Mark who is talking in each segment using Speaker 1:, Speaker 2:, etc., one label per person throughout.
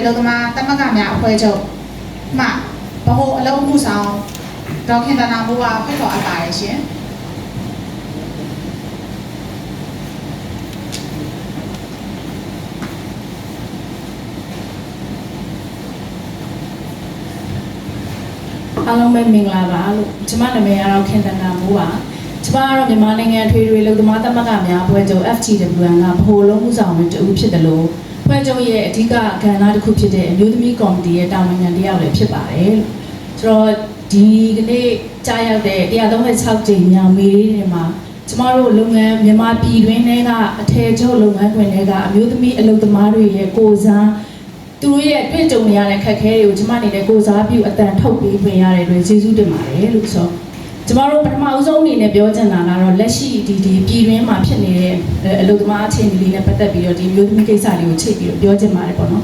Speaker 1: လို့သမားတမကများအဖွဲချုပ်မှဘဟုအလုံးမှုဆောင်ဒေါခင်တနာမိုးကဖိတ်ခေါ်အပ်ပါရဲ့ရှင်
Speaker 2: အားလုံးပဲမင်္ဂလာပါလို့ကျွန်မနာမည်ကတော့ခင်တနာမိုးပါကျွန်မကတော့မြန်မာနိုင်ငံထွေထွေလုံသမားသမဂ္ဂများအဖွဲ့ချုပ် FTWN ကဗဟိုလုံးမှုဆောင်တွေတူဖြစ်တယ်လို့ဖွဲ့ချုပ်ရဲ့အဓိကကဏ္ဍတစ်ခုဖြစ်တဲ့အမျိုးသမီးကော်မတီရဲ့တာဝန်ခံတစ်ယောက်လည်းဖြစ်ပါတယ်လို့ဆိုတော့ဒီကနေ့ကြားရောက်တဲ့136ကြိမ်မြောက်မေးတွေမှာကျွန်မတို့လုပ်ငန်းမြန်မာပြည်တွင်းထဲကအထည်ချုပ်လုပ်ငန်းခွင်တွေကအမျိုးသမီးအလုပ်သမားတွေရဲ့ကိုယ်စားသူတို့ရဲ့တွေ့ကြုံနေရတဲ့ခက်ခဲတွေကိုကျွန်မအနေနဲ့ကိုယ်စားပြုအတန်ထုတ်ပေးခွင့်ရတဲ့အတွက်ကျေးဇူးတင်ပါတယ်လို့ဆိုကျွန်တော်တို့ပထမအဆုံးအနေနဲ့ပြောချင်တာကတော့လက်ရှိဒီပြည်တွင်းမှာဖြစ်နေတဲ့အလုပ်သမားအခြေအနေလေးနဲ့ပတ်သက်ပြီးတော့ဒီမျိုးသမီးကိစ္စလေးကိုချိန်ပြီးတော့ပြောချင်ပါတယ်ပေါ့နော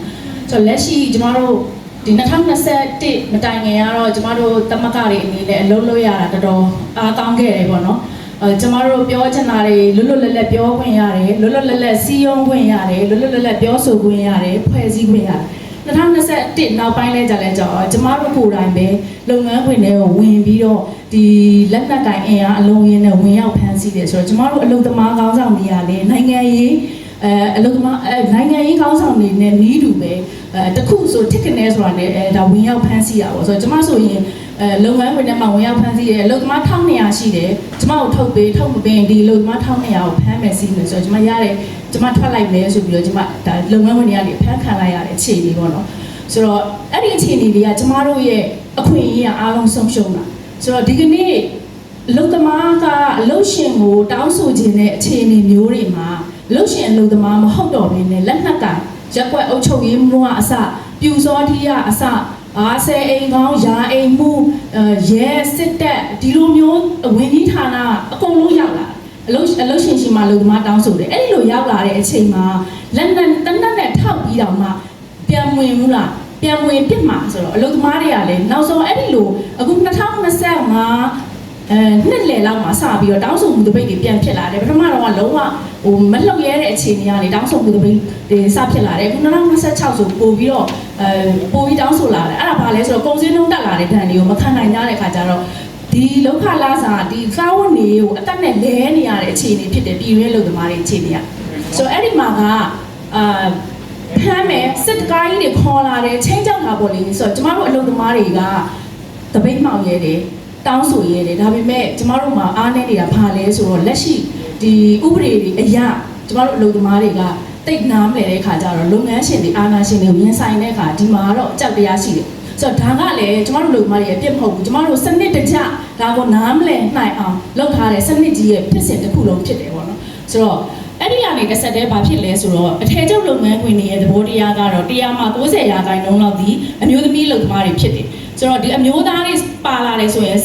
Speaker 2: ်ဆိုတော့လက်ရှိကျွန်တော်တို့ဒီ2021မတိုင်ခင်ကတော့ကျွန်တော်တို့သမဂ္ဂတွေအနေနဲ့အလုပ်လုပ်ရတာတော်တော်အားကောင်းခဲ့တယ်ပေါ့နော်ကျွန်တော်တို့ပြောချင်တာတွေလွတ်လွတ်လပ်လပ်ပြောခွင့်ရတယ်လွတ်လွတ်လပ်လပ်စီးရုံးခွင့်ရတယ်လွတ်လွတ်လပ်လပ်ပြောဆိုခွင့်ရတယ်ဖွဲ့စည်းခွင့်ရတယ်2021နောက်ပိုင်းလဲကြလဲကြောကျမတို့ကိုယ်တိုင်ပဲလုပ်ငန်းခွင်တွေကိုဝင်ပြီးတော့ဒီလက်နက်တိုင်အင်အားအလုံးရင်းနဲ့ဝင်ရောက်ဖမ်းဆီးတယ်ဆိုတော့ကျမတို့အလုပ်သမားကောင်းဆောင်တွေရလဲနိုင်ငံရေးအလုပ်သမားနိုင်ငံရေးကောင်းဆောင်တွေနဲ့နီးတူပဲတခုဆိုတစ်ခနဲဆိုတာနဲ့ဒါဝင်ရောက်ဖမ်းဆီးတာပေါ့ဆိုတော့ကျမဆိုရင်လုပ်ငန်းခွင်ထဲမှာဝင်ရောက်ဖမ်းဆီးတယ်အလုပ်သမား1200ရှိတယ်ကျမကိုထုတ်မပေးဒီအလုပ်သမား1200ကိုဖမ်းမယ်စီးမယ်ဆိုတော့ကျမရတယ်ကျမထွက်လိုက်မယ်ဆိုပြီးတော့ကျမဒါလုပ်ငန်းခွင်တွေကနေဖမ်းခံလိုက်ရတဲ့အခြေအနေပေါ့နော်ဆိုတော့အဲ့ဒီအခြေအနေတွေကကျမတို့ရဲ့အခွင့်အရေးအားလုံးဆုံးရှုံးတာဆိုတော့ဒီကနေ့အလုပ်သမားကအလုပ်ရှင်ကိုတောင်းဆိုခြင်းတဲ့အခြေအနေမျိုးတွေမှာအလုပ်ရှင်အလုပ်သမားမဟုတ်တော့ဘဲနဲ့လက်နက်ကရက်ွက်အုပ်ချုပ်ရေးမှုကအစပြူစောထီးကအစအားဆဲအိမ်ကောင်းယာအိမ်မှုရဲစစ်တပ်ဒီလိုမျိုးဝန်ကြီးဌာနအကုန်လုံးရောက်လာအလုပ်ရှင်ရှိမှအလုပ်သမားတောင်းဆိုတယ်အဲ့ဒီလိုရောက်လာတဲ့အချိန်မှာလက်နက်တနက်နဲ့ထောက်ပြီးတော့မှပြန်ဝင်မှုလားပြန်ဝင်ပြစ်မှာဆိုတော့အလုပ်သမားတွေကလည်းနောက်ဆုံးအဲ့ဒီလိုအခု2025နှစ်လယ်လောက်မှာစပြီးတော့တောင်းဆိုမှုတပိတ်တွေပြန်ဖြစ်လာတယ်ပထမတော့ကလုံးဝမလှုပ်ရဲတဲ့အခြေအနေကနေတောင်းဆိုမှုတပိတ်တွေစဖြစ်လာတယ်အခု2026ဆိုပို့ပြီးတောင်းဆိုလာတယ်အဲ့ဒါဘာလဲဆိုတော့ကုန်စည်နှုန်းတက်လာတဲ့ဒဏ်တွေကိုမခံနိုင်ကြတဲ့ခါကျတော့ဒီလောက်ခလာစာဒီကားဝတ်နေကိုအတက်နဲ့လဲနေရတဲ့အခြေအနေဖြစ်တယ်ပြည်တွင်းလုပ်သမားတွေအခြေအနေကဆိုတော့အဲ့ဒီမှာကဖမ်းမယ်စစ်ကားကြီးတွေခေါ်လာတယ်ချင်းကြောက်တာပေါ့လေဆိုတော့ကျမတို့အလုပ်သမားတွေကတပိတ်မှောက်ရဲတယ်တောင်းဆိုရဲတယ်ဒါပေမဲ့ကျမတို့မှာအားနည်းနေတာဘာလဲဆိုတော့လက်ရှိဒီဥပဒေတွေအရကျမတို့အလုပ်သမားတွေကတိတ်နားမလဲတဲ့ခါကျတော့လုပ်ငန်းရှင်တွေအာဏာရှင်တွေဝင်ဆိုင်တဲ့ခါဒီမှာတော့အကြောက်တရားရှိတယ်ဆိုတော့ဒါကလည်းကျမတို့လုပ်သမားတွေအပြစ်မဟုတ်ဘူးကျမတို့စနစ်တကျဒါကိုနားမလဲနိုင်အောင်လုပ်ထားတဲ့စနစ်ကြီးရဲ့ဖြစ်စဉ်တစ်ခုလုံးဖြစ်တယ်ပေါ့နော်ဆိုတော့အဲ့ဒီကနေတစ်ဆက်တည်းဘာဖြစ်လဲဆိုတော့အထည်ချုပ်လုပ်ငန်းခွင်တွေရဲ့သဘောတရားကတော့တရားမှာ90%လောက်ဒီအမျိုးသမီးလုပ်သမားတွေဖြစ်တယ်ဆိုတော့ဒီအမျိုးသားတွေပါလာတယ်ဆိုရင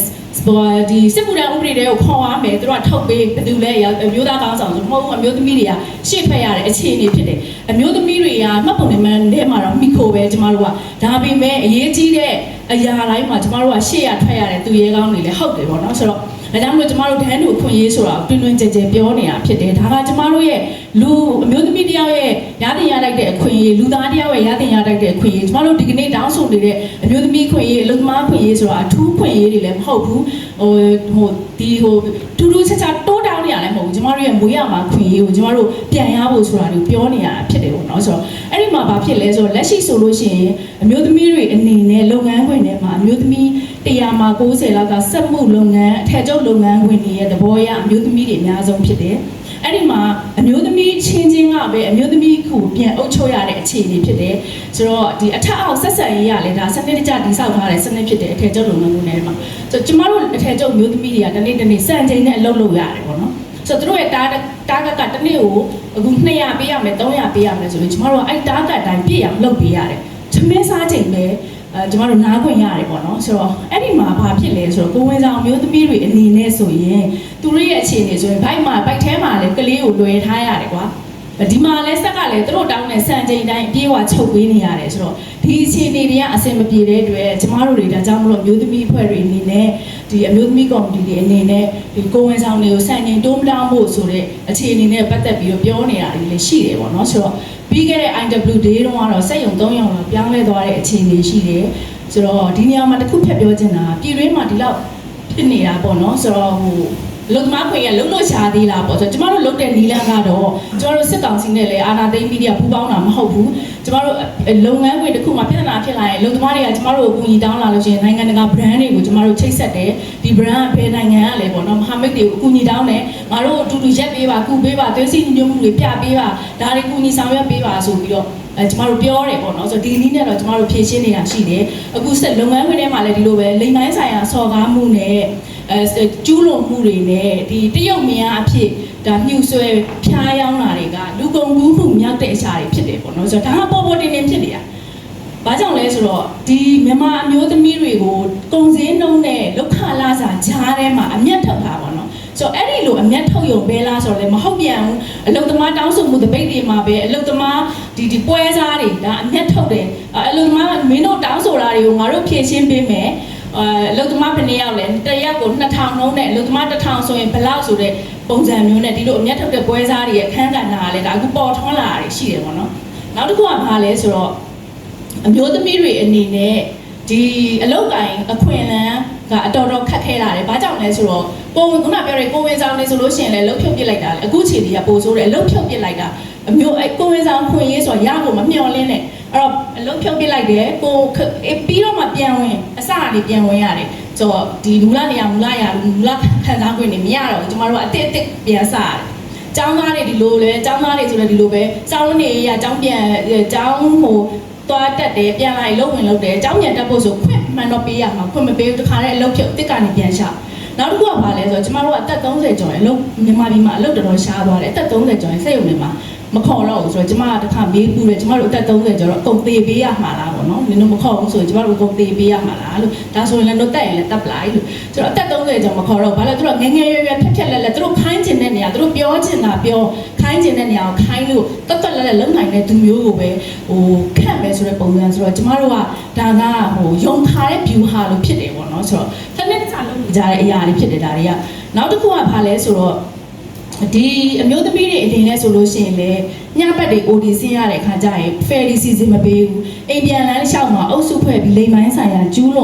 Speaker 2: ်ဒီစစ်မှုထမ်းဥပဒေတွေကိုခေါ်ရမယ်သူတို့ကထုတ်ပေးဘယ်သူလဲအမျိုးသားကောင်းဆောင်ဆိုမဟုတ်ဘူးအမျိုးသမီးတွေကရှေ့ထွက်ရတဲ့အခြေအနေဖြစ်တယ်အမျိုးသမီးတွေကမှတ်ပုံတင်မှန်းထဲမှာတော့မိခိုပဲကျမတို့ကဒါပေမဲ့အရေးကြီးတဲ့အရာတိုင်းမှာကျမတို့ကရှေ့ရထွက်ရတဲ့သူရဲကောင်းတွေလည်းဟုတ်တယ်ပေါ့နော်ဆိုတော့ဒါကြောင့်မလို့ကျမတို့ဒန်းတို့အခွင့်အရေးဆိုတာတွင်တွင်ကြဲကြဲပြောနေတာဖြစ်တယ်ဒါကကျမတို့ရဲ့လူအမျိုးသမီးတယောက်ရဲ့ရတင်ရတိုက်တဲ့အခွင့်အရေးလူသားတယောက်ရဲ့ရတင်ရတိုက်တဲ့အခွင့်အရေးကျမတို့ဒီကနေ့တောင်းဆိုနေတဲ့အမျိုးသမီးခွင့်အရေးအလုပ်သမားခွင့်အရေးဆိုတာအထူးခွင့်အရေးတွေလည်းမဟုတ်ဘူးထူးထူးခြားခြားတိုးတောင်းနေရလည်းမဟုတ်ဘူးကျမတို့ရဲ့မွေးရမှာခွင့်အရေးကိုကျမတို့ပြန်ရဖို့ဆိုတာကိုပြောနေရတာဖြစ်တယ်ပေါ့နော်ဆိုတော့အဲ့ဒီမှာဘာဖြစ်လဲဆိုတော့လက်ရှိဆိုလို့ရှိရင်အမျိုးသမီးတွေအနေနဲ့လုပ်ငန်းခွင်ထဲမှာအမျိုးသမီး100မှာ90လောက်ကစက်မှုလုပ်ငန်းအထည်ချုပ်လုပ်ငန်းခွင်တွေရဲ့သဘောရအမျိုးသမီးတွေအများဆုံးဖြစ်တယ်အဲ့ဒီမှာအမျိုးသမီးချင်းချင်းကပဲအမျိုးသမီးကိုပြန်အုပ်ချုပ်ရတဲ့အခြေအနေဖြစ်တယ်ဆိုတော့ဒီအထက်အောက်ဆက်ဆံရေးရလဲဒါစနစ်တကျတည်ဆောက်ထားတဲ့စနစ်ဖြစ်တယ်အထည်ချုပ်လုပ်ငန်းခွင်ထဲမှာဆိုတော့ကျမတို့အထည်ချုပ်မျိုးသမီးတွေကတနေ့စံချိန်နဲ့အလုပ်လုပ်ရတယ်ပေါ့နော်ဆိုတော့သူတို့ရဲ့တာဂတ်ကတနေ့ကိုအခု200ပေးရမယ်300ပေးရမယ်ဆိုရင်ကျမတို့ကအဲ့တာဂတ်တိုင်းပြည့်အောင်လုပ်ပေးရတယ်သမင်းစားချိန်ပဲကျမတို့နားခွင့်ရတယ်ပေါ့နော်ဆိုတော့အဲ့ဒီမှာဘာဖြစ်လဲဆိုတော့ကိုဝင်ဆောင်မျိုးသမီးတွေအနေနဲ့ဆိုရင်သူတို့ရဲ့အခြေအနေဆိုရင်ဘိုက်ထဲမှာလည်းကလေးကိုလွယ်ထားရတယ်ကွာဒီမှာလဲဆက်ကလည်းသူတို့တောင်းတဲ့စံချိန်တိုင်းပြေးဝချုပ်ပေးနေရတယ်ဆိုတော့ဒီအခြေအနေတွေကအဆင်မပြေတဲ့အတွက်ကျမတို့တွေဒါကြောင့်မလို့မျိုးသမီးအဖွဲ့တွေအနေနဲ့ ဒီအမျိုးသမီးကော်မတီတွေအနေနဲ့ဒီကိုဝန်ဆောင်တွေကိုစံချိန်တိုးမတောင်းဖို့ဆိုတဲ့အခြေအနေနဲ့ပတ်သက်ပြီးတော့ပြောနေတာတွေလည်းရှိတယ်ပေါ့နော်ဆိုတော့ပြီးခဲ့တဲ့ IW Day တုန်းကတော့စက်ရုံ3ရုံလောက်ပြောင်းလဲသွားတဲ့အခြေအနေရှိတယ်ဆိုတော့ဒီနေရာမှာတစ်ခုဖက်ပြောချင်တာပြည်တွင်းမှာဒီလောက်ဖြစ်နေတာပေါ့နော်ဆိုတော့လုံသမားခွင့်ရလုံလို့ရှားသေးလားပေါ့ဆိုတော့ကျမတို့လုံတဲ့နီလန်းကတော့ကျမတို့စစ်ကောင်စီနဲ့လည်းအာဏာသိမ်းပြီးတည်းကပူးပေါင်းတာမဟုတ်ဘူးကျမတို့လုပ်ငန်းခွင်တစ်ခုမှာပြဿနာဖြစ်လာရင်လုံသမားတွေကကျမတို့ကိုအကူအညီတောင်းလာလို့ရှိရင်နိုင်ငံတကာ brand တွေကိုကျမတို့ချိတ်ဆက်တယ်ဒီ brand ကဘယ်နိုင်ငံကလဲပေါ့နော်မဟာမိတ်တွေကိုအကူအညီတောင်းတယ်ငါတို့အတူတူရက်ပေးပါကုပေးပါသွေးစည်းညွှန်မှုတွေပြပေးပါဒါတွေကူညီဆောင်ရွက်ပေးပါဆိုပြီးတော့ကျမတို့ပြောတယ်ပေါ့နော်ဆိုတော့ဒီနည်းနဲ့တော့ကျမတို့ဖြည့်ရှင်းနေတာရှိတယ်အခုဆက်လုပ်ငန်းခွင်ထဲမှာလည်းဒီလိုပဲလိမ်ပိုင်းဆိုင်ရာစော်ကားမှုနဲ့ကျူးလွန်မှုတွေနဲ့ဒီတရုတ်မြန်အဖြစ်ဒါမြူဆွဲဖျားယောင်းတာတွေကလူကုန်ကူးမှုမြောက်တဲ့အရာတွေဖြစ်တယ်ပေါ့နော်ဆိုတော့ဒါကပေါ်ပေါ်တင်တင်ဖြစ်နေတာဘာကြောင့်လဲဆိုတော့ဒီမြန်မာအမျိုးသမီးတွေကိုကုန်စည်နှုန်းနဲ့လောက်ခလာစာကြားထဲမှာအမျက်ထုတ်တာပေါ့နော်ဆိုတော့အဲ့ဒီလိုအမျက်ထုတ်ရုံပဲလားဆိုတော့လည်းမဟုတ်ပြန်ဘူးအလုသမားတောင်းဆိုမှုတပိတ်တွေမှာပဲအလုသမားဒီပွဲစားတွေဒါအမျက်ထုတ်တယ်အလုသမားမင်းတို့တောင်းဆိုတာတွေကိုငါတို့ဖြည့်ရှင်းပေးမယ်အလုသမားဘယ်နှစ်ယောက်လဲတရက်ကို2000နှုန်းနဲ့အလုသမား1000ဆိုရင်ဘယ်လောက်ဆိုတဲ့ပုံစံမျိုးနဲ့ဒီလိုအမျက်ထုတ်တဲ့ပွဲစားတွေရဲ့အခန်းကဏ္ဍကလည်းဒါအခုပေါ်ထွန်းလာတာရှိတယ်ပေါ့နော်နောက်တစ်ခုကဘာလဲဆိုတော့အမျိုးသမီးတွေအနေနဲ့ဒီအလုတ်ကိုင်အခွင့်အလမ်းကအတော်ခက်ခဲလာတယ်။ဘာကြောင့်လဲဆိုတော့ကိုဝင်ခုနပြောတဲ့ကိုဝင်ဆောင်နေဆိုလို့ရှိရင်လည်းလှုပ်ဖြုတ်ပစ်လိုက်တာလေအခုချိန်ကြီးကပိုဆိုးတယ်လှုပ်ဖြုတ်ပစ်လိုက်တာအမျိုးကိုဝင်ဆောင်ခွင့်ရေးဆိုတာရဖို့မမျှော်လင့်နဲ့အဲ့တော့လှုပ်ဖြုတ်ပစ်လိုက်တယ်ကိုပြီးတော့မှပြန်ဝင်အစကနေပြန်ဝင်ရတယ်ဆိုတော့ဒီမူလနေရာမူလခံစားခွင့်တွေမရတော့ဘူးကျမတို့ကအစ်စ်ပြန်စရတယ်။ကျောင်းသားတွေဒီလိုလဲကျောင်းသားတွေဆိုလည်းဒီလိုပဲကျောင်းနေရကျောင်းပြန်ကျောင်းဟိုသွားတက်တယ်ပြန်လာရင်လုံဝင်လုပ်တယ်အကြောင်းပြန်တက်ဖို့ဆိုခွင့်မှန်တော့ပေးရမှာခွင့်မပေးဘူးတခါတည်းအလုပ်ဖြုတ်တစ်ကနေပြန်ရှာနောက်တစ်ခုကဘာလဲဆိုတော့ကျမတို့ကအသက်30ကျော်ရင်အလုပ်မြန်မာပြည်မှာအလုပ်တော်တော်ရှားသွားတယ်အသက်30ကျော်ရင်စက်ရုံတွေမှာမခေါ်တော့ဘူးဆိုတော့ကျမကတစ်ခါမေးပူတယ်ကျမတို့အသက်30ကျော်တော့အကုန်သေးပေးရမှာလားပေါ့နော်နင်တို့မခေါ်ဘူးဆိုရင်ကျမတို့အကုန်သေးပေးရမှာလားလို့ဒါဆိုရင်လည်းတော့တက်ရင်လည်းတက်ပလိုက်လို့ဆိုတော့အသက်30ကျော်မခေါ်တော့ဘာလဲသူတို့ငငယ်ရွယ်ရွယ်ဖြက်လက်သူတို့ခိုင်းကျင်တဲ့နေရာသူတို့ပြောချင်တာပြောခိုင်းကျင်တဲ့နေရာကိုခိုင်းလို့တက်လက်လုံနိုင်တဲ့သူမျိုးကိုပဲဟိုခန့်မယ်ဆိုတဲ့ပုံစံဆိုတော့ကျမတို့ကဒါကဟိုယုံထားတဲ့ view ဟာလို့ဖြစ်တယ်ပေါ့နော်ဆိုတော့တစ်နေ့တစ်ခြားလုံးကြတဲ့အရာတွေဖြစ်တယ်ဒါတွေကနောက်တစ်ခုကဘာလဲဆိုတော့ဒီအမျိုးသမီးတွေအနေနဲ့ဆိုလို့ရှိရင်လည်းညဘက်တွေ OD ဆင်းရတဲ့ခါကျရင် ferry season မပေးဘူးအိမ်ပြန်လန်းလျှောက်မှာအုပ်စုဖွဲ့ပြီးလိမ်ပိုင်းဆိုင်ရာကျူးလွ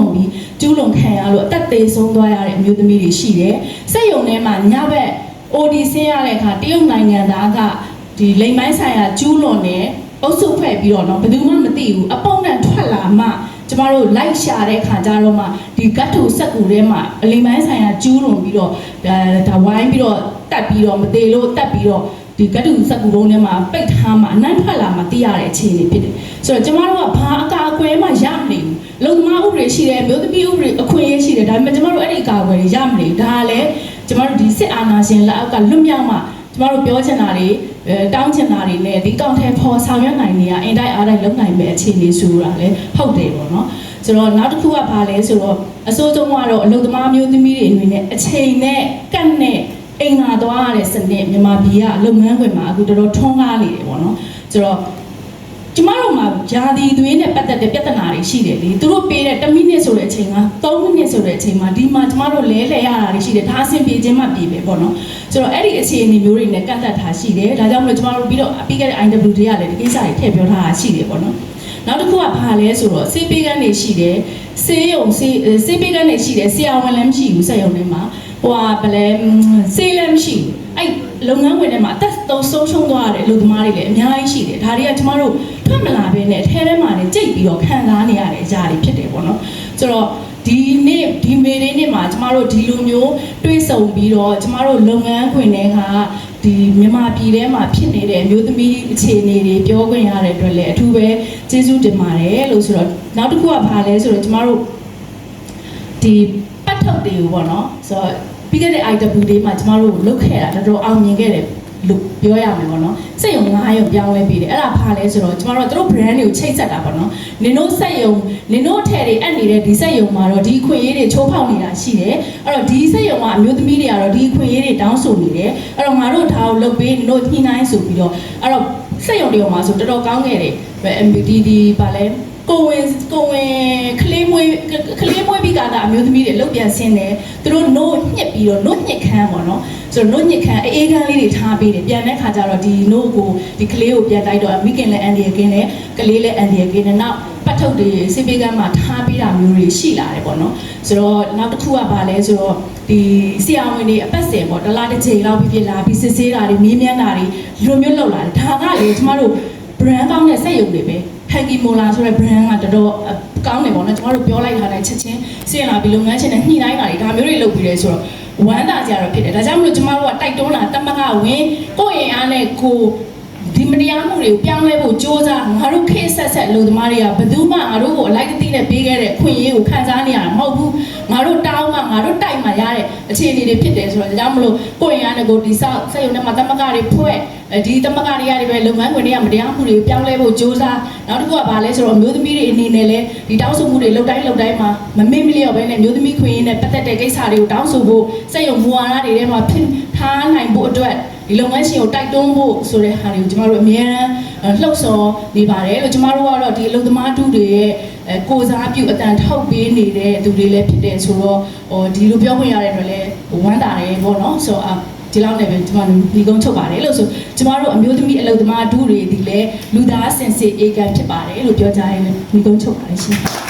Speaker 2: န်ခံရလို့အသက်သေးဆုံးသွားရတဲ့အမျိုးသမီးတွေရှိတယ်စက်ရုံထဲမှာညဘက် OD ဆင်းရတဲ့ခါတရုတ်နိုင်ငံသားကဒီလိမ်ပိုင်းဆိုင်ရာကျူးလွန်နေအုပ်စုဖွဲ့ပြီးတော့ဘယ်သူမှမသိဘူးအပုံနဲ့ထွက်လာမှကျမတို့လိုက်ရှာတဲ့ခါကျတော့မှဒီကတ်ထူစက်ကူထဲမှာအလိမ်ပိုင်းဆိုင်ရာကျူးလွန်ပြီးတော့ဒါဝိုင်းပြီးတော့တက်ပြီးတော့မသေးလို့တက်ပြီးတော့ဒီကတ်တူစက်ကူလုံးထဲမှာပိတ်ထားမှအနံ့ထွက်လာမှသိရတဲ့အခြေအနေဖြစ်တယ်ဆိုတော့ကျမတို့ကဘာအကာအကွယ်မှရမနေဘူးလုံသမားဥပဒေရှိတယ်မျိုးသမီးဥပဒေအခွင့်အရေးရှိတယ်ဒါပေမဲ့ကျမတို့အဲ့ဒီအကာအကွယ်တွေရမနေဘူးဒါကလည်းကျမတို့ဒီစစ်အာဏာရှင်လက်အောက်ကလွတ်မြောက်မှကျမတို့ပြောချင်တာတွေတောင်းချင်တာတွေနဲ့ဒီကောင်ထဲပေါ်ဆောင်ရွက်နိုင်နေရအင်တိုက်အားတိုက်လုပ်နိုင်မဲ့အခြေအနေဆိုတာလည်းဟုတ်တယ်ပေါ့နော်ဆိုတော့နောက်တစ်ခုကဘာလဲဆိုတော့အစိုးဆုံးကတော့အလုပ်သမားမျိုးသမီးတွေအနေနဲ့အချိန်နဲ့ကန့်နဲ့အိမ်သာသွားရတဲ့စနစ်မြန်မာပြည်ကလုပ်ငန်းခွင်မှာအခုတော်တော်ထွန်းကားနေတယ်ပေါ့နော်ဆိုတော့ကျမတို့မှာဂျာဒီသွေးနဲ့ပတ်သက်တဲ့ပြဿနာတွေရှိတယ်လေသူတို့ပေးတဲ့1မိနစ်ဆိုတဲ့အချိန်က3မိနစ်ဆိုတဲ့အချိန်မှာဒီမှာကျမတို့လဲရတာတွေရှိတယ်ဒါအဆင်ပြေခြင်းမှပြေပဲပေါ့နော်ဆိုတော့အဲ့ဒီအခြေအနေမျိုးတွေနဲ့ကန့်သက်ထားရှိတယ်ဒါကြောင့်မလို့ကျမတို့ပြီးတော့ပြီးခဲ့တဲ့ IW တွေကလည်းဒီကိစ္စတွေထည့်ပြောထားတာရှိတယ်ပေါ့နော်နောက်တစ်ခုကဘာလဲဆိုတော့စေးပေးကန်းတွေရှိတယ်စေးပေးကန်းတွေရှိတယ်ဆရာဝန်လည်းမရှိဘူးစက်ရုံထဲမှာဟိုကဘလဲစေးလည်းမရှိဘူးအဲ့လုပ်ငန်းဝင်ထဲမှာအသက်ဆုံးရှုံးသွားတဲ့လူသမားတွေလည်းအများကြီးရှိတယ်ဒါတွေကကျမတို့ထွက်မလာဘဲနဲ့အထဲထဲမှာလည်းကြိတ်ပြီးတော့ခံစားနေရတဲ့အရာတွေဖြစ်တယ်ပေါ့နော်ဆိုတော့ဒီနေ့ဒီမေလေးနေ့မှာကျမတို့ဒီလိုမျိုးတွေးဆုံပြီးတော့ကျမတို့လုပ်ငန်းခွင်တွေကဒီမြန်မာပြည်ထဲမှာဖြစ်နေတဲ့အမျိုးသမီးအခြေအနေတွေပြောခွင့်ရတဲ့အတွက်လည်းအထူးပဲကျေးဇူးတင်ပါတယ်လို့ဆိုတော့နောက်တစ်ခုကဘာလဲဆိုတော့ကျမတို့ဒီပတ်ထုတ်တွေကိုပေါ့နော်ဆိုတော့ပြီးခဲ့တဲ့ IW Day မှာကျမတို့လုပ်ခဲ့တာတော်တော်အောင်မြင်ခဲ့တယ်လို့ပြောရမယ်ပေါ့နော်စက်ရုံ9ရုံပြောင်းလဲပြီးတယ်အဲ့ဒါဘာလဲဆိုတော့ကျမတို့တို့ brand တွေကိုချိတ်ဆက်တာပေါ့နော်နင်တို့စက်ရုံနင်တို့အထည်တွေအပ်နေတဲ့ဒီစက်ရုံမှာတော့ဒီအခွင့်အရေးတွေချိုးဖောက်နေတာရှိတယ်အဲ့တော့ဒီစက်ရုံကအမျိုးသမီးတွေကတော့ဒီအခွင့်အရေးတွေတောင်းဆိုနေတယ်အဲ့တော့ငါတို့ဒါကိုလုပ်ပေးနင်တို့ညှိနှိုင်းဆိုပြီးတော့အဲ့တော့စက်ရုံတွေမှာဆိုတော်တော်ကောင်းခဲ့တယ်ဒီဘာလဲ ကိုဝင်ကလေးမွေးပြီးကအမျိုးသမီးတွေလုတ်ပြန်ဆင်းတယ်သူတို့နို့ညှစ်ပြီးတော့နို့ညှစ်ခမ်းပေါ့နော်ဆိုတော့နို့ညှစ်ခမ်းအေးခမ်းလေးတွေထားပေးတယ်ပြန်တဲ့ခါကျတော့ဒီနို့ကိုဒီကလေးကိုပြန်တိုက်တော့မိခင်လည်းအန်ဒီရကင်းတယ်ကလေးလည်းအန်ဒီရကင်းတယ်နောက်ပတ်ထုတ်တွေစေပေးကမ်းမှာထားပေးတာမျိုးတွေရှိလာတယ်ပေါ့နော်ဆိုတော့နောက်တစ်ခုကဘာလဲဆိုတော့ဒီဆရာဝန်တွေအပတ်စဉ်ပေါ့တစ်လားတစ်ချိန်လောက်ဖြစ်လာပြီးစစ်ဆေးတာတွေမေးမြန်းတာတွေဒီလိုမျိုးလုပ်လာတယ်ဒါကလေကျမတို့ brand ကောင်းတဲ့စက်ရုံတွေပဲ Hanky Mola ဆိုတဲ့ brand ကတော်တော်ကောင်းတယ်ပေါ့နော်ကျမတို့ပြောလိုက်ထားတဲ့ချက်ချင်းစီရင်လာပြီးလုပ်ငန်းရှင်နဲ့ညှိနှိုင်းတာတွေဒါမျိုးတွေလုပ်ပြီးရဲဆိုတော့ဝမ်းသာကြရတော့ဖြစ်တယ်ဒါကြောင့်မလို့ကျမတို့ကတိုက်တွန်းလာတမကဝင်ကိုယ့်ရင်အားနဲ့ကိုဒီမတရားမှုတွေကိုပြောင်းလဲဖို့စ조사ငါတို့ခေတ်ဆက်လူသမားတွေကဘယ်သူမှငါတို့ကိုအလိုက်တသိနဲ့ပေးခဲ့တဲ့အခွင့်အရေးကိုခံစားနေရတာမဟုတ်ဘူးငါတို့တောင်းမှငါတို့တိုက်မှရတဲ့အခြေအနေတွေဖြစ်တယ်ဆိုတော့ဒါကြောင့်မလို့ကိုယ့်ရင်အားနဲ့ကိုဒီဆောက်စက်ရုံထဲမှာတမကတွေဖွဲ့ဒီတမကတွေရတယ်ပဲလုပ်ငန်းခွင်တွေကမတရားမှုတွေကိုပြောင်းလဲဖို့စ조사နောက်တစ်ခုကဘာလဲဆိုတော့အမျိုးသမီးတွေအနေနဲ့လည်းဒီတောင်းဆိုမှုတွေလုပ်တိုင်းမှာမမေ့မလျော့ပဲနဲ့အမျိုးသမီးခွင့်ရင်းနဲ့ပတ်သက်တဲ့ကိစ္စတွေကိုတောင်းဆိုဖို့စက်ရုံမူဝါဒတွေထဲမှာဖြစ်ထားနိုင်ဖို့အတွက်ဒီလုပ်ငန်းရှင်ကိုတိုက်တွန်းဖို့ဆိုတဲ့ဟာတွေကိုကျမတို့အများအားလှုပ်ဆော်နေပါတယ်လို့ကျမတို့ကတော့ဒီအလုပ်သမားတူတွေရဲ့ကိုစားပြုအတန်ထောက်ပေးနေတဲ့သူတွေလည်းဖြစ်တယ်ဆိုတော့ဒီလိုပြောခွင့်ရတဲ့အတွက်လည်းဝမ်းသာတယ်ပေါ့နော်ဆိုတော့ဒီလောက်နဲ့ပဲကျမတို့ညီကုန်းချုပ်ပါတယ်လို့ဆိုကျမတို့အမျိုးသမီးအလုပ်သမားတူတွေဒီလည်းလူသားစင်စစ်အေကံဖြစ်ပါတယ်လို့ပြောကြရင်ညီကုန်းချုပ်ပါတယ်ရှင်